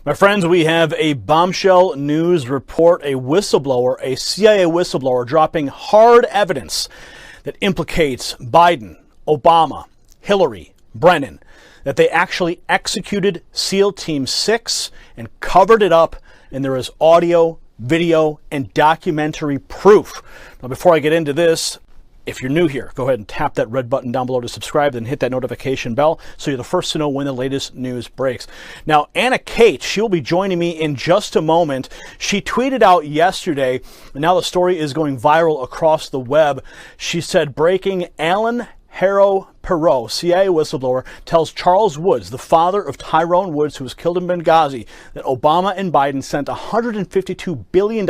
My friends, we have a bombshell news report, a whistleblower, a CIA whistleblower dropping hard evidence that implicates Biden, Obama, Hillary, Brennan, that they actually executed SEAL Team 6 and covered it up, and there is audio, video, and documentary proof. Now, before I get into this, if you're new here, go ahead and tap that red button down below to subscribe, then hit that notification bell so you're the first to know when the latest news breaks. Now, Anna Kate, she'll be joining me in just a moment. She tweeted out yesterday, and now the story is going viral across the web. She said, breaking: Alan Harrow Perot, CIA whistleblower, tells Charles Woods, the father of Tyrone Woods, who was killed in Benghazi, that Obama and Biden sent $152 billion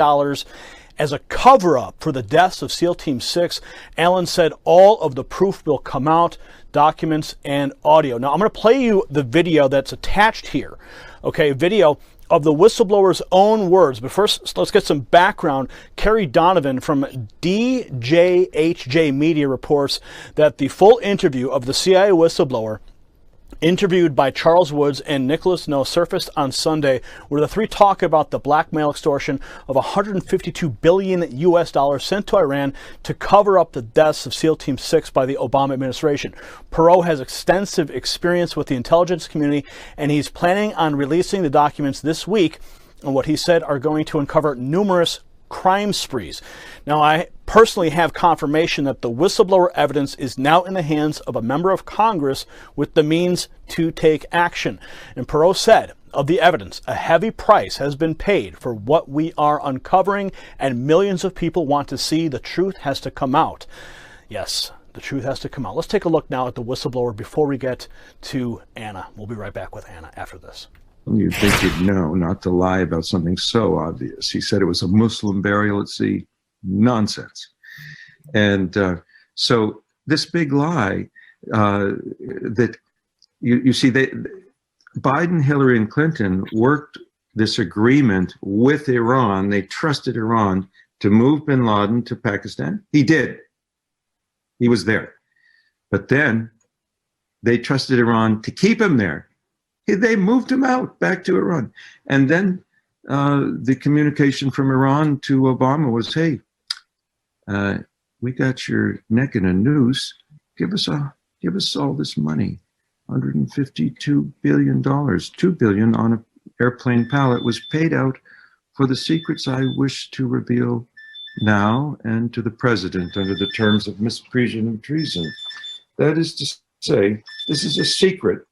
as a cover-up for the deaths of SEAL Team 6. Alan said all of the proof will come out, documents and audio. Now, I'm going to play you the video that's attached here. Okay, video of the whistleblower's own words. But first, let's get some background. Kerry Donovan from DJHJ Media reports that the full interview of the CIA whistleblower interviewed by Charles Woods and Nicholas Noe surfaced on Sunday, where the three talk about the blackmail extortion of $152 billion sent to Iran to cover up the deaths of SEAL Team 6 by the Obama administration. Perot has extensive experience with the intelligence community, and he's planning on releasing the documents this week, and what he said are going to uncover numerous crime sprees. Now, I personally have confirmation that the whistleblower evidence is now in the hands of a member of Congress with the means to take action. And Perot said of the evidence, a heavy price has been paid for what we are uncovering, and millions of people want to see the truth has to come out. Yes, the truth has to come out. Let's take a look now at the whistleblower before we get to Anna. We'll be right back with Anna after this. You'd think you'd know not to lie about something so obvious. He said it was a Muslim burial at sea. Nonsense. And so this big lie that you see, Biden, Hillary, and Clinton worked this agreement with Iran. They trusted Iran to move bin Laden to Pakistan. He did. He was there. But then they trusted Iran to keep him there. They moved him out back to Iran. And then the communication from Iran to Obama was, hey, we got your neck in a noose. Give us all this money. $152 billion. $2 billion on an airplane pallet was paid out for the secrets I wish to reveal now and to the president under the terms of misprision and treason. That is to say, this is a secret.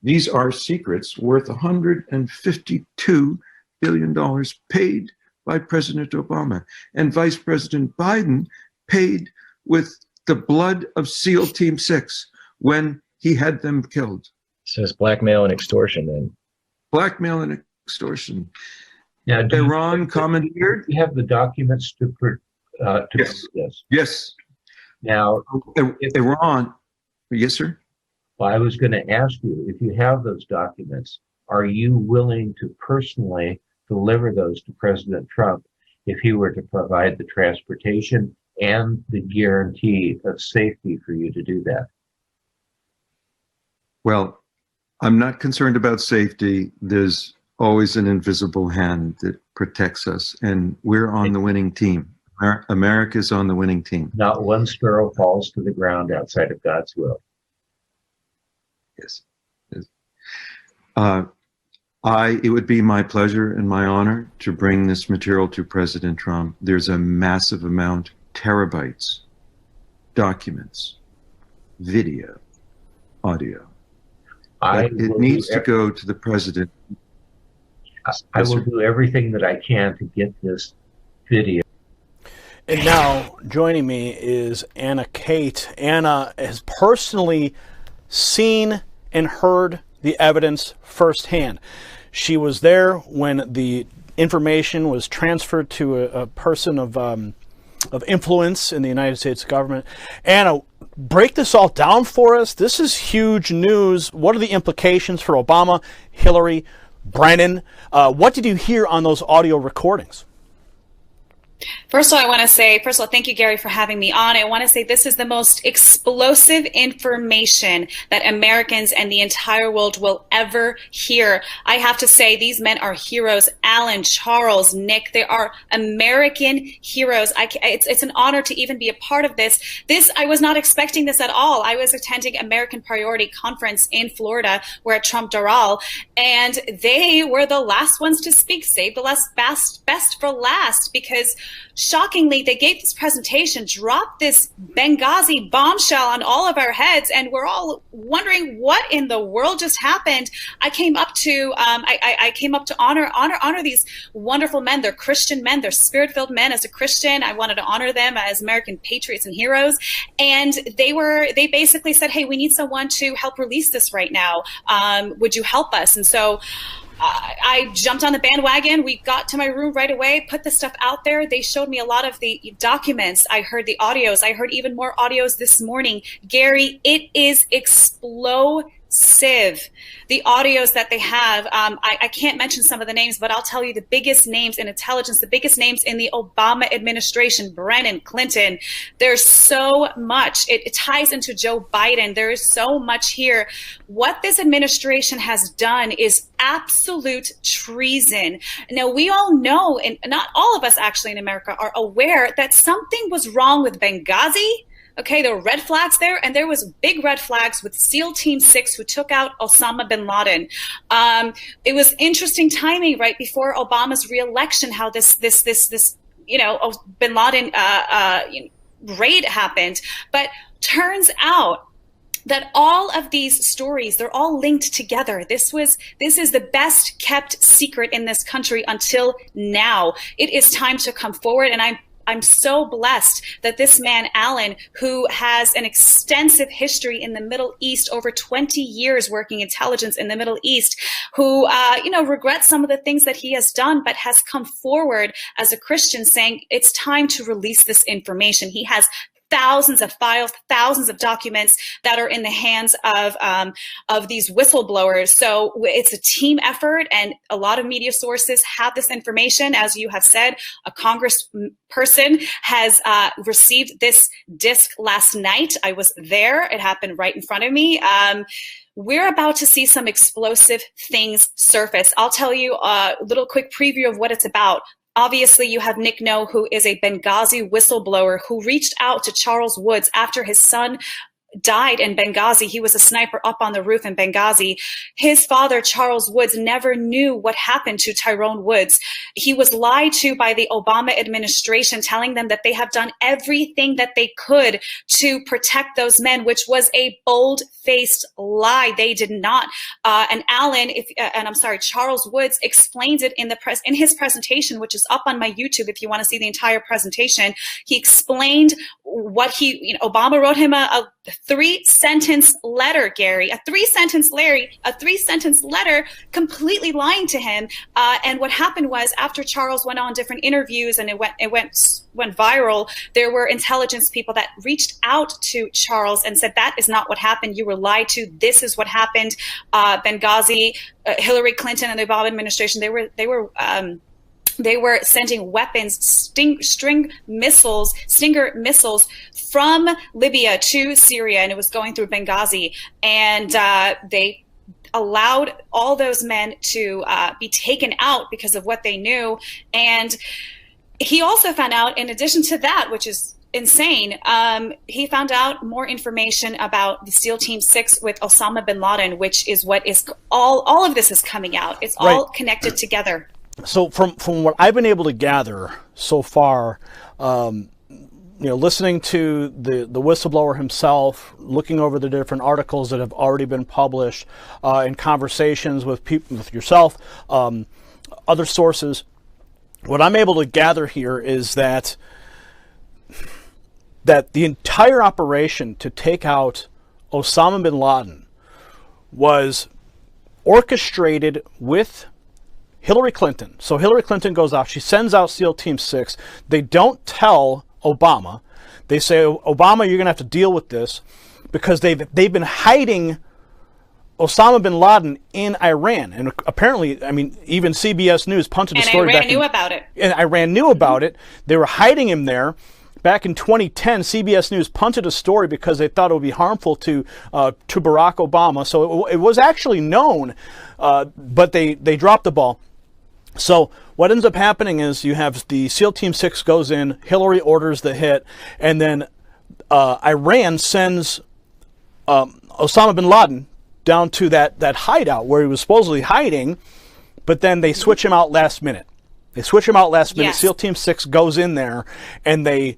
These are secrets worth $152 billion paid by President Obama. And Vice President Biden paid with the blood of SEAL Team 6 when he had them killed. So it's blackmail and extortion then. Blackmail and extortion. Now, Iran commandeered. You have the documents to Yes. this. Yes. Now, Iran. Yes, sir. well, I was going to ask you, if you have those documents, are you willing to personally deliver those to President Trump if he were to provide the transportation and the guarantee of safety for you to do that? Well, I'm not concerned about safety. There's always an invisible hand that protects us, and we're on the winning team. America's on the winning team. Not one sparrow falls to the ground outside of God's will. Yes. It would be my pleasure and my honor to bring this material to President Trump. There's a massive amount, terabytes, documents, video, audio. It needs to go to the president. I will do everything that I can to get this video. And now joining me is Anna Kate. Anna has personally seen and heard the evidence firsthand. She was there when the information was transferred to a person of influence in the United States government. Anna, break this all down for us. This is huge news. What are the implications for Obama, Hillary, Brennan? What did you hear on those audio recordings? First of all, thank you, Gary, for having me on. I want to say this is the most explosive information that Americans and the entire world will ever hear. I have to say, these men are heroes. Alan, Charles, Nick, they are American heroes. It's an honor to even be a part of this. I was not expecting this at all. I was attending American Priority Conference in Florida. We're at Trump Doral, and they were the last ones to speak. Save the best for last, because shockingly, they gave this presentation, dropped this Benghazi bombshell on all of our heads, and we're all wondering what in the world just happened. I came up to honor these wonderful men. They're Christian men. They're spirit-filled men. As a Christian, I wanted to honor them as American patriots and heroes. And they basically said, "Hey, we need someone to help release this right now. Would you help us?" And so I jumped on the bandwagon. We got to my room right away, put the stuff out there. They showed me a lot of the documents. I heard the audios. I heard even more audios this morning. Gary, it is explosive. The audios that they have, I can't mention some of the names, but I'll tell you the biggest names in intelligence, the biggest names in the Obama administration, Brennan, Clinton. There's so much. It ties into Joe Biden. There is so much here. What this administration has done is absolute treason. Now, we all know, and not all of us actually in America are aware, that something was wrong with Benghazi. Okay, there were red flags there, and there was big red flags with SEAL Team 6 who took out Osama bin Laden. It was interesting timing right before Obama's reelection, how this bin Laden raid happened. But turns out that all of these stories, they're all linked together. This is the best kept secret in this country until now. It is time to come forward, and I'm so blessed that this man, Alan, who has an extensive history in the Middle East, over 20 years working intelligence in the Middle East, who, regrets some of the things that he has done, but has come forward as a Christian saying it's time to release this information. He has thousands of files, thousands of documents that are in the hands of these whistleblowers. So it's a team effort, and a lot of media sources have this information. As you have said, a congressperson has received this disc last night. I was there. It happened right in front of me. We're about to see some explosive things surface. I'll tell you a little quick preview of what it's about. Obviously, you have Nick No, who is a Benghazi whistleblower who reached out to Charles Woods after his son died in Benghazi. He was a sniper up on the roof in Benghazi. His father, Charles Woods, never knew what happened to Tyrone Woods. He was lied to by the Obama administration, telling them that they have done everything that they could to protect those men, which was a bold-faced lie. They did not. And Alan, Charles Woods explains it in his presentation, which is up on my YouTube if you want to see the entire presentation. He explained what Obama wrote him a 3-sentence letter, Gary, a 3-sentence letter completely lying to him. And what happened was, after Charles went on different interviews and it went viral, there were intelligence people that reached out to Charles and said, that is not what happened. You were lied to. This is what happened. Benghazi, Hillary Clinton and the Obama administration, they were sending weapons, Stinger missiles from Libya to Syria, and it was going through Benghazi. And they allowed all those men to be taken out because of what they knew. And he also found out, in addition to that, which is insane, he found out more information about the SEAL Team 6 with Osama bin Laden, which is what is all of this is coming out. It's all connected together. So from what I've been able to gather so far, listening to the whistleblower himself, looking over the different articles that have already been published, in conversations with people, with yourself, other sources, what I'm able to gather here is that the entire operation to take out Osama bin Laden was orchestrated with Hillary Clinton. So Hillary Clinton goes out, she sends out SEAL Team 6. They don't tell Obama. They say, Obama, you're going to have to deal with this, because they've been hiding Osama bin Laden in Iran. And apparently, I mean, even CBS News punted a story back. And Iran knew about it. And Iran knew about it. They were hiding him there. Back in 2010, CBS News punted a story because they thought it would be harmful to Barack Obama. So it was actually known, but they dropped the ball. So what ends up happening is you have the SEAL Team 6 goes in, Hillary orders the hit, and then Iran sends Osama bin Laden down to that hideout where he was supposedly hiding, but then they switch him out last minute. Yes. SEAL Team 6 goes in there, and they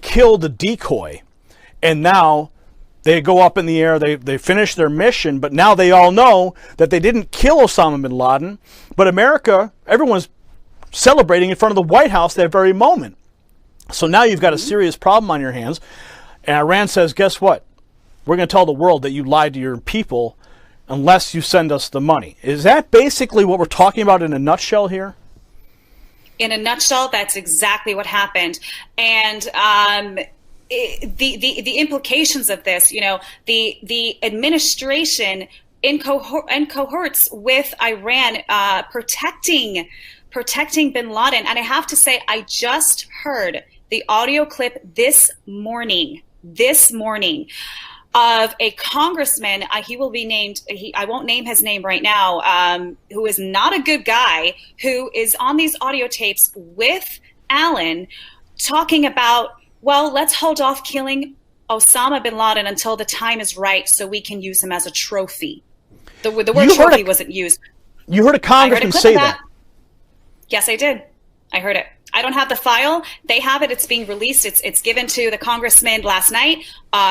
kill the decoy. And now they go up in the air, they finish their mission, but now they all know that they didn't kill Osama bin Laden, but America, everyone's celebrating in front of the White House that very moment. So now you've got a serious problem on your hands, and Iran says, guess what? We're going to tell the world that you lied to your people unless you send us the money. Is that basically what we're talking about in a nutshell here? In a nutshell, that's exactly what happened. And the implications of this, you know, the administration in cohorts with Iran protecting bin Laden. And I have to say, I just heard the audio clip this morning of a congressman, he will be named, I won't name his name right now, who is not a good guy, who is on these audio tapes with Allen talking about, well, let's hold off killing Osama bin Laden until the time is right so we can use him as a trophy. The word trophy wasn't used. You heard a congressman say that. Yes, I did. I heard it. I don't have the file. They have it. It's being released. It's given to the congressman last night.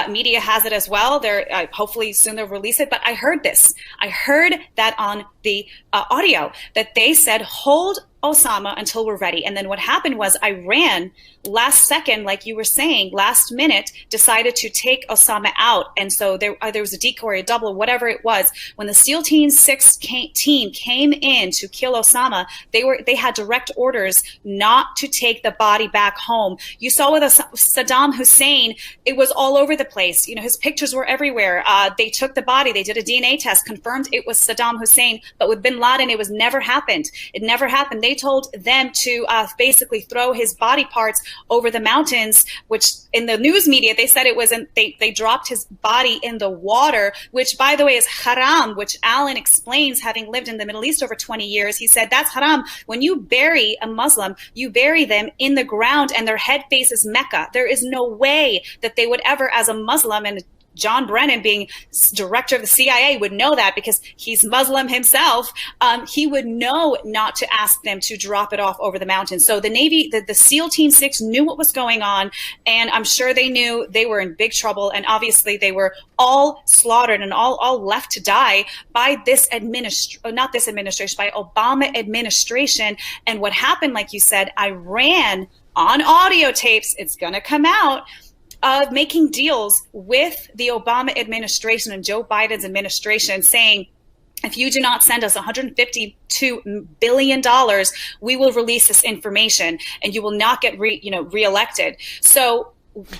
Media has it as well. They're hopefully soon they'll release it. But I heard this. I heard that on the audio that they said, hold Osama until we're ready. And then what happened was Iran last second, like you were saying, last minute decided to take Osama out. And so there was a decoy, a double, whatever it was. When the SEAL Team 6 team came in to kill Osama, they had direct orders not to take the body back home. You saw with Saddam Hussein, it was all over the place. You know, his pictures were everywhere. They took the body, they did a DNA test, confirmed it was Saddam Hussein. But with bin Laden, it was never happened. It never happened. They told them to basically throw his body parts over the mountains, which in the news media, they said it wasn't, they dropped his body in the water, which by the way is haram, which Allen explains, having lived in the Middle East over 20 years. He said, that's haram. When you bury a Muslim, you bury them in the ground and their head faces Mecca. There is no way that they would ever, as a Muslim, and John Brennan, being director of the CIA, would know that because he's Muslim himself. He would know not to ask them to drop it off over the mountains. So the Navy, the SEAL Team 6 knew what was going on, and I'm sure they knew they were in big trouble. And obviously they were all slaughtered and all left to die by this not this administration, by Obama administration. And what happened, like you said, Iran on audio tapes, it's going to come out, of making deals with the Obama administration and Joe Biden's administration, saying, if you do not send us $152 billion, we will release this information and you will not get reelected. So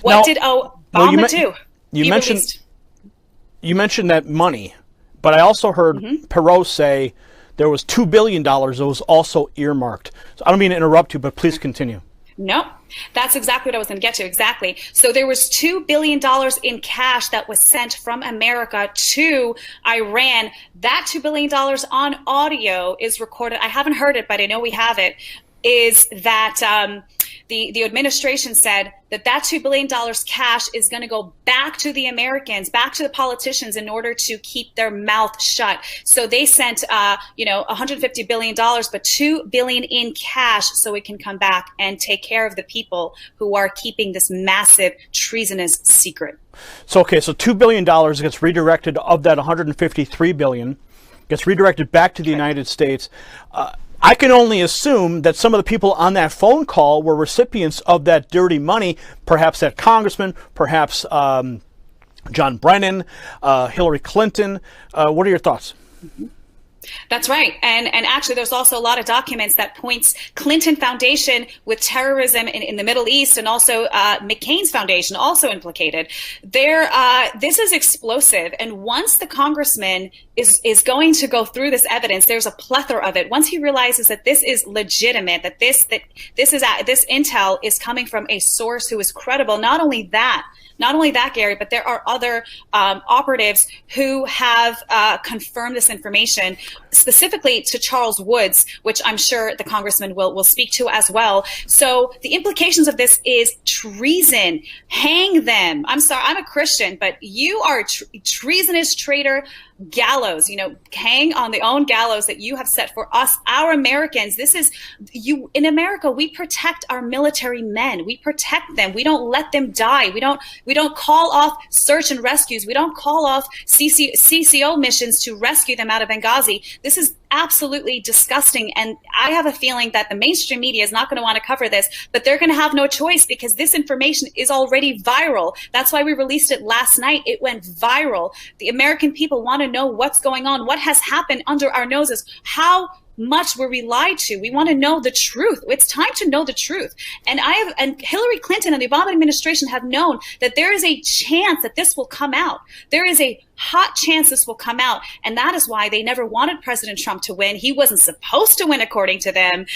what did Obama do? You mentioned that money, but I also heard Perot say there was $2 billion that was also earmarked. So I don't mean to interrupt you, but please continue. No, that's exactly what I was going to get to. Exactly. So there was $2 billion in cash that was sent from America to Iran. That $2 billion on audio is recorded. I haven't heard it, but I know we have it. Is that the administration said that $2 billion cash is going to go back to the Americans, back to the politicians, in order to keep their mouth shut. So they sent, $150 billion, but $2 billion in cash so it can come back and take care of the people who are keeping this massive treasonous secret. So $2 billion gets redirected, of that $153 billion gets redirected back to the United States. I can only assume that some of the people on that phone call were recipients of that dirty money, perhaps that congressman, perhaps John Brennan, Hillary Clinton. What are your thoughts? That's right. And actually, there's also a lot of documents that points Clinton Foundation with terrorism in the Middle East, and also McCain's foundation also implicated. This is explosive. And once the congressman is going to go through this evidence, there's a plethora of it. Once he realizes that this is legitimate, that this intel is coming from a source who is credible. Not only that, Gary, but there are other operatives who have confirmed this information, specifically to Charles Woods, which I'm sure the congressman will speak to as well. So the implications of this is treason. Hang them. I'm sorry, I'm a Christian, but you are a treasonous traitor. Gallows, hang on the own gallows that you have set for us, our Americans. This is you in America. We protect our military men. We protect them. We don't let them die. We don't call off search and rescues. We don't call off CCO missions to rescue them out of Benghazi. This is absolutely disgusting. And I have a feeling that the mainstream media is not going to want to cover this, but they're going to have no choice because this information is already viral. That's why we released it last night. It went viral. The American people want to know what's going on, what has happened under our noses, how much were we lied to. We want to know the truth. It's time to know the truth. And Hillary Clinton and the Obama administration have known that there is a chance that this will come out. There is a hot chance this will come out. And that is why they never wanted President Trump to win. He wasn't supposed to win, according to them.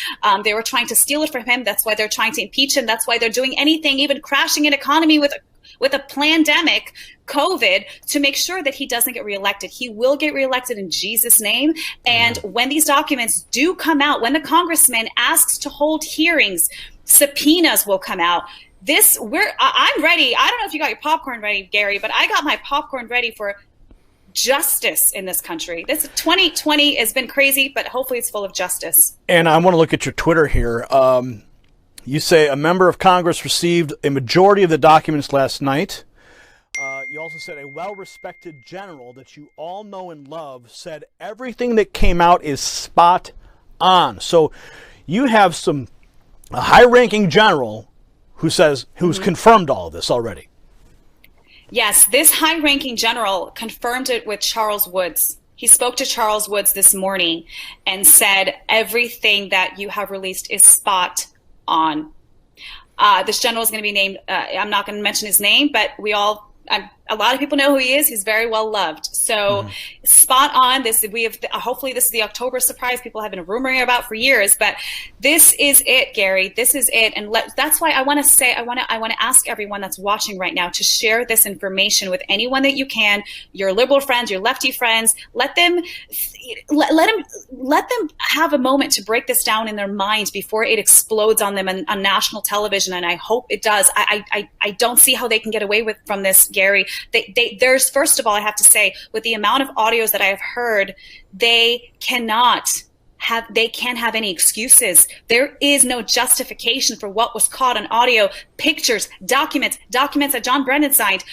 They were trying to steal it from him. That's why they're trying to impeach him. That's why they're doing anything, even crashing an economy with a pandemic, COVID, to make sure that he doesn't get reelected. He will get reelected in Jesus' name. And when these documents do come out, when the congressman asks to hold hearings, subpoenas will come out. I'm ready. I don't know if you got your popcorn ready, Gary, but I got my popcorn ready for justice in this country. This 2020 has been crazy, but hopefully it's full of justice. And I want to look at your Twitter here. You say a member of Congress received a majority of the documents last night. You also said a well-respected general that you all know and love said everything that came out is spot on. So you have a high-ranking general who's confirmed all of this already. Yes, this high-ranking general confirmed it with Charles Woods. He spoke to Charles Woods this morning and said everything that you have released is spot on. This general is going to be named, I'm not going to mention his name, but a lot of people know who he is. He's very well loved. So spot on. Hopefully this is the October surprise people have been rumoring about for years, but this is it, Gary. This is it. And that's why I want to ask everyone that's watching right now to share this information with anyone that you can, your liberal friends, your lefty friends. Let them have a moment to break this down in their minds before it explodes on them on national television. And I hope it does. I don't see how they can get away from this, Gary. There's, first of all, I have to say, with the amount of audios that I have heard, they can't have any excuses. There is no justification for what was caught on audio, pictures, documents that John Brennan signed.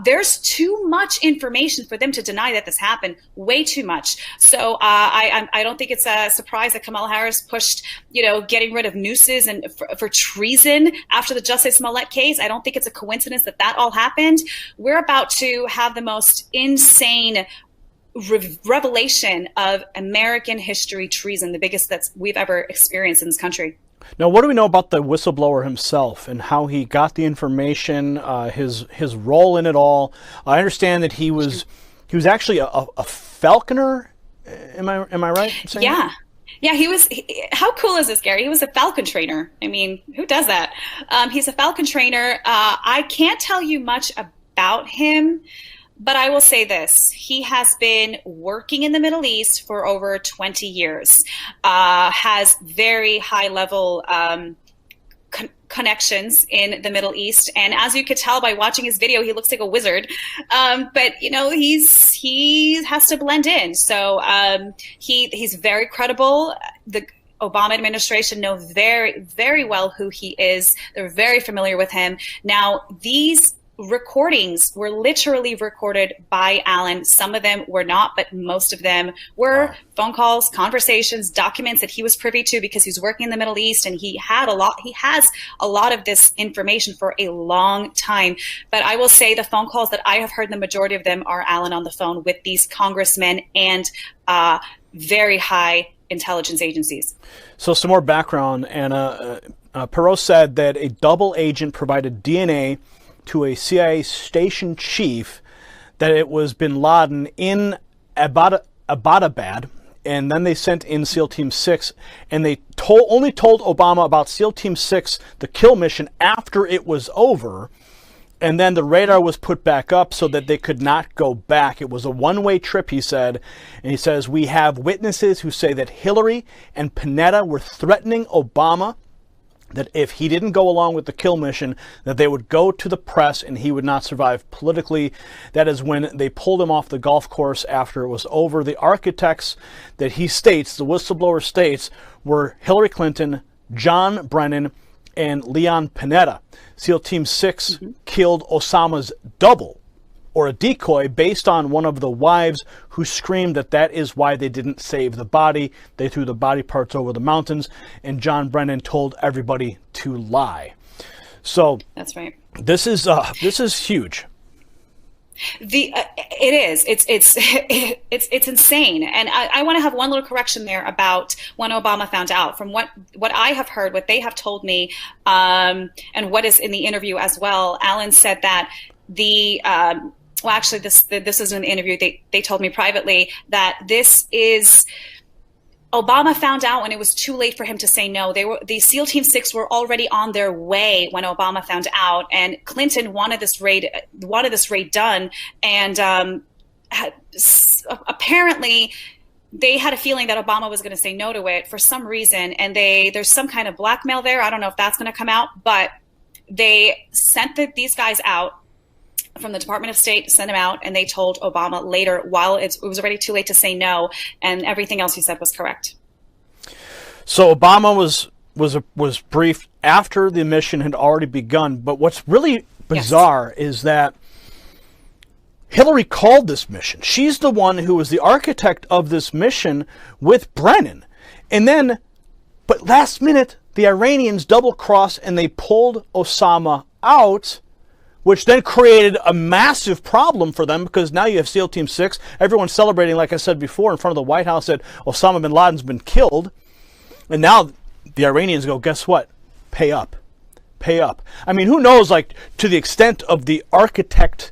There's too much information for them to deny that this happened. Way too much. So I don't think it's a surprise that Kamala Harris pushed, getting rid of nooses and for treason after the Jussie Smollett case. I don't think it's a coincidence that all happened. We're about to have the most insane revelation of American history treason, the biggest that we've ever experienced in this country. Now, what do we know about the whistleblower himself and how he got the information, his role in it all? I understand that he was actually a falconer. Am I right in saying that? Yeah, how cool is this, Gary? He was a falcon trainer. I mean, who does that? He's a falcon trainer. I can't tell you much about him, but I will say this. He has been working in the Middle East for over 20 years, has very high-level connections in the Middle East. And as you could tell by watching his video, he looks like a wizard. But, he has to blend in. So he's very credible. The Obama administration know very, very well who he is. They're very familiar with him. Now, these recordings were literally recorded by Allen. Some of them were not, but most of them were phone calls, conversations, documents that he was privy to because he's working in the Middle East, and he has a lot of this information for a long time. But I will say the phone calls that I have heard, the majority of them are Allen on the phone with these congressmen and very high intelligence agencies. So some more background, Anna. Perot said that a double agent provided DNA to a CIA station chief that it was bin Laden in Abbottabad, and then they sent in SEAL Team 6, and they only told Obama about SEAL Team 6, the kill mission, after it was over, and then the radar was put back up so that they could not go back. It was a one-way trip, he said, and he says, we have witnesses who say that Hillary and Panetta were threatening Obama that if he didn't go along with the kill mission, that they would go to the press and he would not survive politically. That is when they pulled him off the golf course after it was over. The architects that he states, the whistleblower states, were Hillary Clinton, John Brennan, and Leon Panetta. SEAL Team 6 killed Osama's double, or a decoy, based on one of the wives who screamed that that is why they didn't save the body. They threw the body parts over the mountains, and John Brennan told everybody to lie. So that's right. This is huge. It is. It's insane. And I want to have one little correction there about when Obama found out. From what I have heard, what they have told me, and what is in the interview as well, Alan said that well, actually, this is an interview. They told me privately that this is Obama found out when it was too late for him to say no. The SEAL Team 6 were already on their way when Obama found out, and Clinton wanted this raid done, and apparently they had a feeling that Obama was going to say no to it for some reason, and there's some kind of blackmail there. I don't know if that's going to come out, but they sent these guys out from the Department of State, sent him out, and they told Obama later, while it was already too late to say no, and everything else he said was correct. So Obama was briefed after the mission had already begun. But what's really bizarre is that Hillary called this mission. She's the one who was the architect of this mission with Brennan. But last minute, the Iranians double-crossed and they pulled Osama out, which then created a massive problem for them, because now you have SEAL Team 6. Everyone's celebrating, like I said before, in front of the White House that Osama bin Laden's been killed. And now the Iranians go, guess what? Pay up. Pay up. I mean, who knows, like, to the extent of the architecture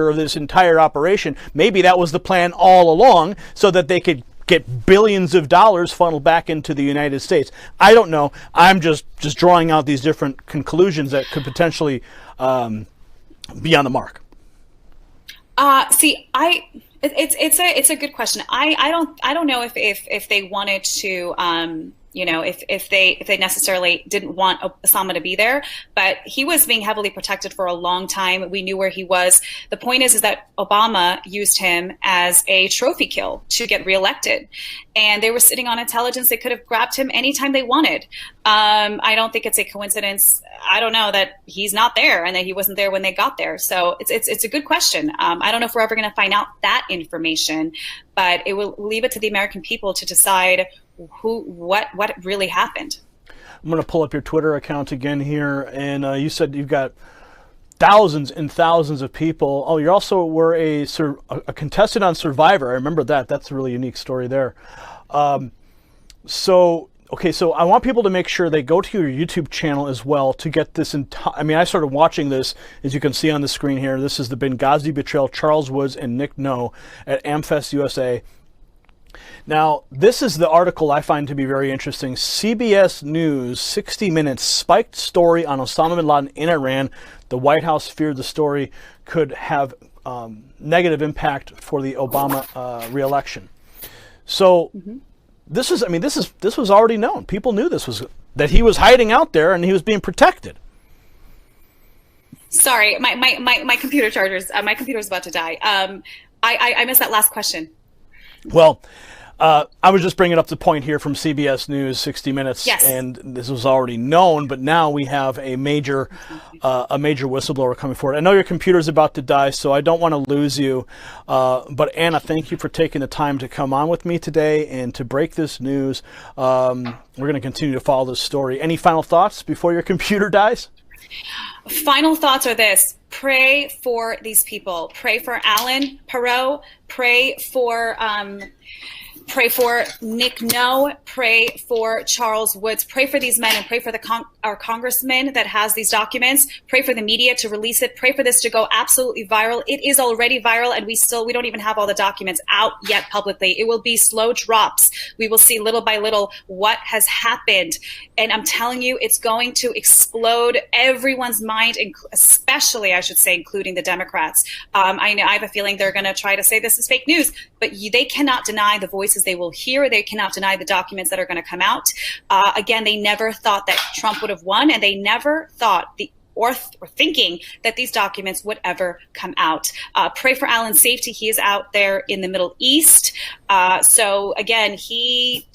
of this entire operation, maybe that was the plan all along so that they could get billions of dollars funneled back into the United States. I don't know. I'm just drawing out these different conclusions that could potentially be on the mark. It's a good question. I don't know if they wanted to, if they necessarily didn't want Osama to be there, but he was being heavily protected for a long time. We knew where he was. The point is that Obama used him as a trophy kill to get reelected, and they were sitting on intelligence. They could have grabbed him anytime they wanted. I don't think it's a coincidence. I don't know that he's not there and that he wasn't there when they got there. So it's a good question. I don't know if we're ever going to find out that information, but it will leave it to the American people to decide what really happened. I'm going to pull up your Twitter account again here, and you said you've got thousands and thousands of people. Oh, you also were a contestant on Survivor. I remember that. That's a really unique story there. So I want people to make sure they go to your YouTube channel as well to get this entire. I mean, I started watching this, as you can see on the screen here. This is the Benghazi Betrayal, Charles Woods and Nick No at AmFest USA. Now, this is the article I find to be very interesting. CBS News, 60 Minutes, spiked story on Osama bin Laden in Iran. The White House feared the story could have negative impact for the Obama re-election. So this was already known. People knew that he was hiding out there and he was being protected. Sorry, my computer chargers. My computer's about to die. I missed that last question. Well, I was just bringing up the point here from CBS News, 60 Minutes, yes. And this was already known, but now we have a major whistleblower coming forward. I know your computer's about to die, so I don't want to lose you. But Anna, thank you for taking the time to come on with me today and to break this news. We're going to continue to follow this story. Any final thoughts before your computer dies? Final thoughts are this. Pray for these people. Pray for Alan Perot. Pray for Pray for Nick No. Pray for Charles Woods. Pray for these men and pray for our congressman that has these documents. Pray for the media to release it. Pray for this to go absolutely viral. It is already viral, and we don't even have all the documents out yet publicly. It will be slow drops. We will see little by little what has happened. And I'm telling you, it's going to explode everyone's mind, especially, I should say, including the Democrats. I have a feeling they're going to try to say this is fake news, but they cannot deny the voices they will hear. They cannot deny the documents that are going to come out. Again, they never thought that Trump would have won, and they never thought or thinking that these documents would ever come out. Pray for Alan's safety. He is out there in the Middle East. So again, he's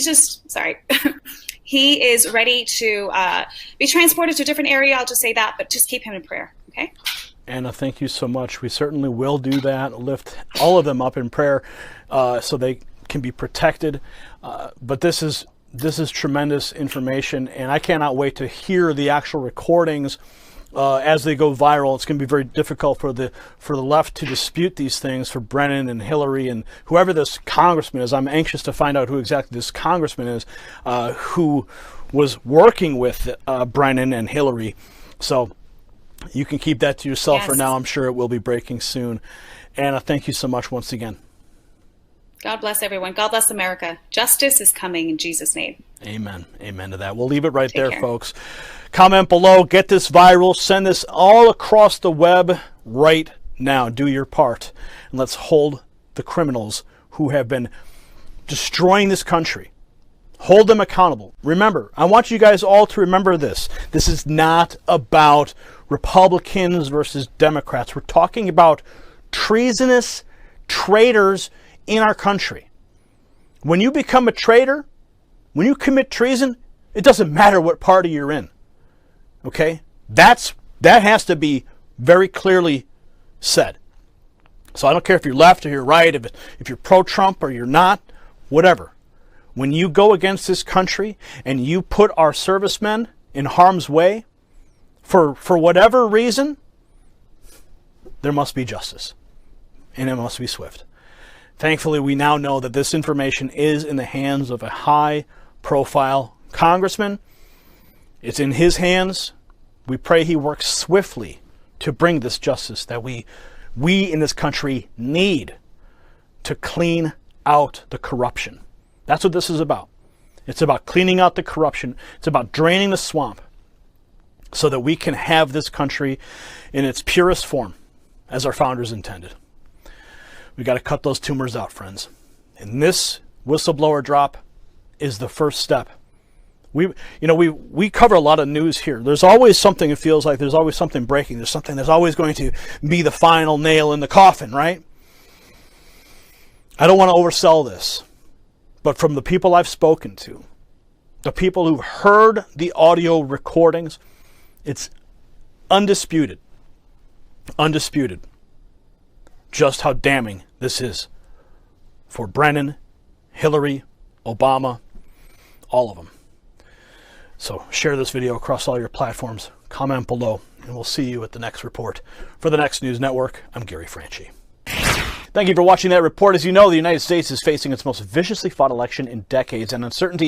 just sorry. He is ready to be transported to a different area. I'll just say that, but just keep him in prayer. Okay. Anna, thank you so much. We certainly will do that. Lift all of them up in prayer so they can be protected. But this is tremendous information, and I cannot wait to hear the actual recordings as they go viral. It's going to be very difficult for the left to dispute these things, for Brennan and Hillary and whoever this congressman is. I'm anxious to find out who exactly this congressman is who was working with Brennan and Hillary. So you can keep that to yourself for now. I'm sure it will be breaking soon. Anna, thank you so much once again. God bless everyone. God bless America. Justice is coming in Jesus' name. Amen. Amen to that. We'll leave it right there, folks. Comment below. Get this viral. Send this all across the web right now. Do your part. And let's hold the criminals who have been destroying this country. Hold them accountable. Remember, I want you guys all to remember this. This is not about Republicans versus Democrats. We're talking about treasonous traitors in our country. When you become a traitor, when you commit treason, it doesn't matter what party you're in. Okay? That has to be very clearly said. So I don't care if you're left or you're right, if you're pro-Trump or you're not, whatever. When you go against this country and you put our servicemen in harm's way for whatever reason, there must be justice. And it must be swift. Thankfully, we now know that this information is in the hands of a high-profile congressman. It's in his hands. We pray he works swiftly to bring this justice that we in this country need to clean out the corruption. That's what this is about. It's about cleaning out the corruption. It's about draining the swamp so that we can have this country in its purest form as our founders intended. We got to cut those tumors out, friends. And this whistleblower drop is the first step. We cover a lot of news here. There's always something, it feels like there's always something breaking. There's always going to be the final nail in the coffin, right? I don't want to oversell this, but from the people I've spoken to, the people who've heard the audio recordings, it's undisputed just how damning this is for Brennan, Hillary, Obama, all of them. So share this video across all your platforms, comment below, and we'll see you at the next report. For the Next News Network, I'm Gary Franchi. Thank you for watching that report. As you know, the United States is facing its most viciously fought election in decades, and uncertainty